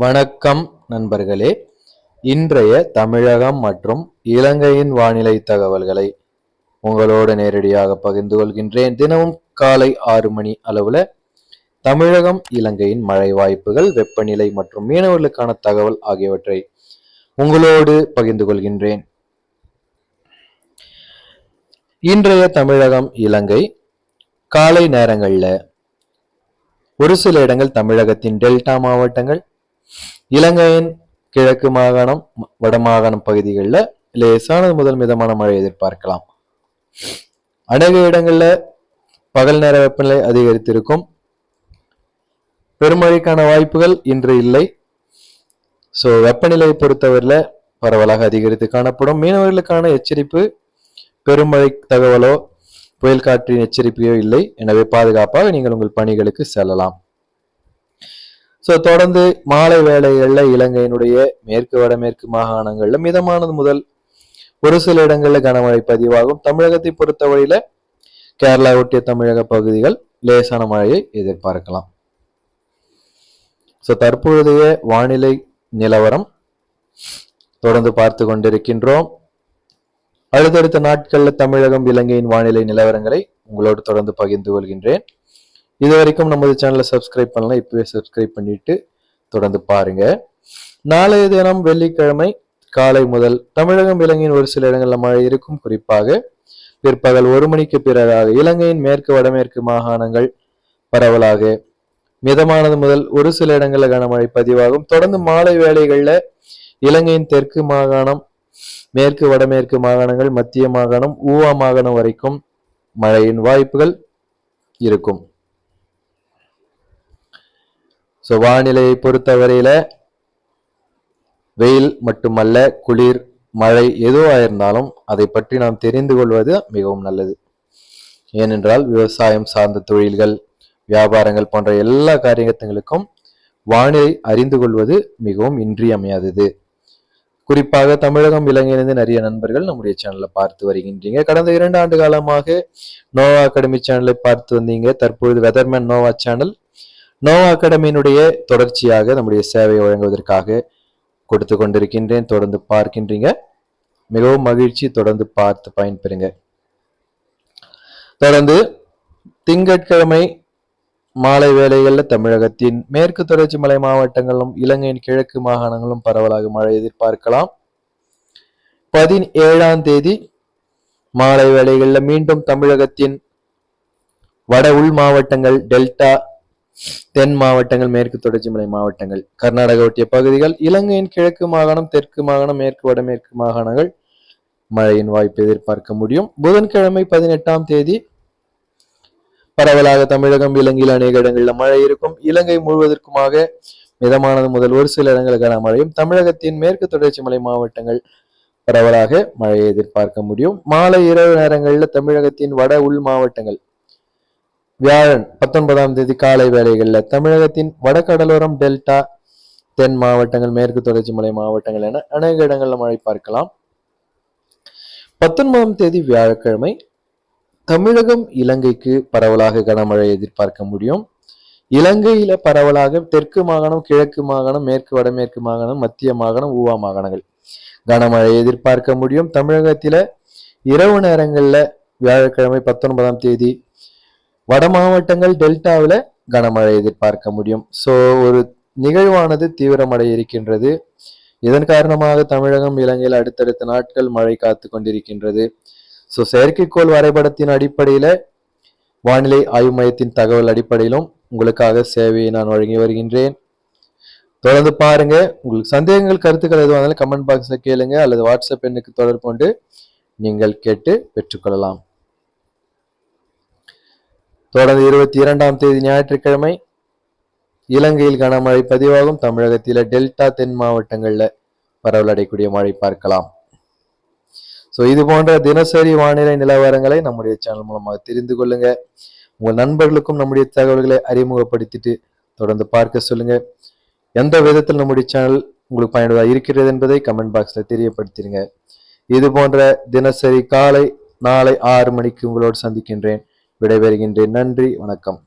வணக்கம் நண்பர்களே. இன்றைய தமிழகம் மற்றும் இலங்கையின் வானிலை தகவல்களை உங்களோடு நேரடியாக பகிர்ந்து கொள்கின்றேன். தினமும் காலை 6 மணி அளவுல தமிழகம் இலங்கையின் மழை வாய்ப்புகள், வெப்பநிலை மற்றும் மீனவர்களுக்கான தகவல் ஆகியவற்றை உங்களோடு பகிர்ந்து கொள்கின்றேன். இன்றைய தமிழகம் இலங்கை காலை நேரங்களில் ஒரு சில இடங்கள் தமிழகத்தின் டெல்டா மாவட்டங்கள், இலங்கையின் கிழக்கு மாகாணம், வடமாகாணம் பகுதிகளில் லேசானது முதல் மிதமான மழை எதிர்பார்க்கலாம். அநேக இடங்களில் பகல் நேர வெப்பநிலை அதிகரித்திருக்கும். பெருமழைக்கான வாய்ப்புகள் இன்று இல்லை. வெப்பநிலையை பொறுத்தவரையில் பரவலாக அதிகரித்து காணப்படும். மீனவர்களுக்கான எச்சரிப்பு, பெருமழை தகவலோ புயல் காற்றின் எச்சரிக்கையோ இல்லை. எனவே பாதுகாப்பாக நீங்கள் உங்கள் பணிகளுக்கு செல்லலாம். தொடர்ந்து மாலை வேளைகளில் இலங்கையினுடைய மேற்கு வடமேற்கு மாகாணங்கள்ல மிதமானது முதல் ஒரு சில இடங்கள்ல கனமழை பதிவாகும். தமிழகத்தை பொறுத்தவரையில கேரளா ஒட்டிய தமிழக பகுதிகள் லேசான மழையை எதிர்பார்க்கலாம். தற்பொழுதைய வானிலை நிலவரம் தொடர்ந்து பார்த்து கொண்டிருக்கின்றோம். அடுத்தடுத்த நாட்கள்ல தமிழகம் இலங்கையின் வானிலை நிலவரங்களை உங்களோடு தொடர்ந்து பகிர்ந்து கொள்கின்றேன். இது வரைக்கும் நமது சேனலை சப்ஸ்கிரைப் பண்ணலாம், இப்பவே சப்ஸ்கிரைப் பண்ணிட்டு தொடர்ந்து பாருங்க. நாளைய தினம் வெள்ளிக்கிழமை காலை முதல் தமிழகம் இலங்கையின் ஒரு சில இடங்களில் மழை இருக்கும். குறிப்பாக பிற்பகல் 1 மணிக்கு பிறகாக இலங்கையின் மேற்கு வடமேற்கு மாகாணங்கள் பரவலாக மிதமானது முதல் ஒரு சில இடங்களில் கனமழை பதிவாகும். தொடர்ந்து மாலை வேளைகள்ல இலங்கையின் தெற்கு மாகாணம், மேற்கு வடமேற்கு மாகாணங்கள், மத்திய மாகாணம், ஊவா மாகாணம் வரைக்கும் மழையின் வாய்ப்புகள் இருக்கும். வானிலையை பொறுத்தவரையில வெயில் மட்டுமல்ல, குளிர், மழை எதுவாக இருந்தாலும் அதை பற்றி நாம் தெரிந்து கொள்வது மிகவும் நல்லது. ஏனென்றால் விவசாயம் சார்ந்த தொழில்கள், வியாபாரங்கள் போன்ற எல்லா காரியங்களுக்கும் வானிலை அறிந்து கொள்வது மிகவும் இன்றியமையாதது. குறிப்பாக தமிழகம் இலங்கையிலிருந்து நிறைய நண்பர்கள் நம்முடைய சேனலை பார்த்து வருகின்றீங்க. கடந்த 2 ஆண்டு காலமாக நோவா அகாடமி சேனலை பார்த்து வந்தீங்க. தற்பொழுது வெதர்மேன் நோவா சேனல், நோவா அகாடமியினுடைய தொடர்ச்சியாக நம்முடைய சேவையை வழங்குவதற்காக கொடுத்து கொண்டிருக்கின்றேன். தொடர்ந்து பார்க்கின்றீங்க, மிகவும் மகிழ்ச்சி. தொடர்ந்து பார்த்து பயன்பெறுங்க. தொடர்ந்து திங்கட்கிழமை மாலை வேளைகளில் தமிழகத்தின் மேற்கு தொடர்ச்சி மலை மாவட்டங்களும் இலங்கையின் கிழக்கு மாகாணங்களும் பரவலாக மழை எதிர்பார்க்கலாம். 17ஆம் தேதி மாலை வேளைகளில் மீண்டும் தமிழகத்தின் வட உள் மாவட்டங்கள், டெல்டா தென் மாவட்டங்கள், மேற்கு தொடர்ச்சி மலை மாவட்டங்கள், கர்நாடக ஒட்டிய பகுதிகள், இலங்கையின் கிழக்கு மாகாணம், தெற்கு மாகாணம், மேற்கு வடமேற்கு மாகாணங்கள் மழையின் வாய்ப்பு எதிர்பார்க்க முடியும். புதன்கிழமை 18ஆம் தேதி பரவலாக தமிழகம் இலங்கையில் அநேக இடங்களில் மழை இருக்கும். இலங்கை முழுவதற்குமாக மிதமானது முதல் ஒரு சில இடங்களுக்கான மழையும், தமிழகத்தின் மேற்கு தொடர்ச்சி மலை மாவட்டங்கள் பரவலாக மழையை எதிர்பார்க்க முடியும். மாலை இரவு நேரங்களில் தமிழகத்தின் வட உள் மாவட்டங்கள், வியாழன் 19ஆம் தேதி காலை வேளைகளில் தமிழகத்தின் வடகடலோரம், டெல்டா தென் மாவட்டங்கள், மேற்கு தொடர்ச்சி மலை மாவட்டங்கள் என அநேக இடங்களில் மழை பார்க்கலாம். 19ஆம் தேதி வியாழக்கிழமை தமிழகம் இலங்கைக்கு பரவலாக கனமழை எதிர்பார்க்க முடியும். இலங்கையில பரவலாக தெற்கு மாகாணம், கிழக்கு மாகாணம், மேற்கு வடமேற்கு மாகாணம், மத்திய மாகாணம், ஊவா மாகாணங்கள் கனமழை எதிர்பார்க்க முடியும். தமிழகத்தில இரவு நேரங்கள்ல வியாழக்கிழமை 19ஆம் தேதி வட மாவட்டங்கள், டெல்டாவில் கனமழை எதிர்பார்க்க முடியும். ஒரு நிகழ்வானது தீவிரமடைய இருக்கின்றது. இதன் காரணமாக தமிழகம் இலங்கையில் அடுத்தடுத்த நாட்கள் மழை காத்து கொண்டிருக்கின்றது. செயற்கைக்கோள் வரைபடத்தின் அடிப்படையில, வானிலை ஆய்வு மையத்தின் தகவல் அடிப்படையிலும் உங்களுக்காக சேவையை நான் வழங்கி வருகின்றேன். தொடர்ந்து பாருங்க. உங்களுக்கு சந்தேகங்கள், கருத்துக்கள் எதுவாக இருந்தாலும் கமெண்ட் பாக்ஸ்ல கேளுங்க, அல்லது வாட்ஸ்அப் எண்ணுக்கு தொடர்பு கொண்டு நீங்கள் கேட்டு பெற்றுக்கொள்ளலாம். தொடர்ந்து 22ஆம் தேதி ஞாயிற்றுக்கிழமை இலங்கையில் கனமழை பதிவாகும். தமிழகத்தில டெல்டா தென் மாவட்டங்கள்ல பரவல் அடையக்கூடிய மழை பார்க்கலாம். இது போன்ற தினசரி வானிலை நிலவரங்களை நம்முடைய சேனல் மூலமாக தெரிந்து கொள்ளுங்க. உங்கள் நண்பர்களுக்கும் நம்முடைய தகவல்களை அறிமுகப்படுத்திட்டு தொடர்ந்து பார்க்க சொல்லுங்க. எந்த விதத்தில் நம்முடைய சேனல் உங்களுக்கு பயனுள்ளதாக இருக்கிறது என்பதை கமெண்ட் பாக்ஸ்ல தெரியப்படுத்திடுங்க. இது போன்ற தினசரி காலை நாளை 6 மணிக்கு உங்களோடு சந்திக்கின்றேன். விடைபெறுகின்றேன். நன்றி, வணக்கம்.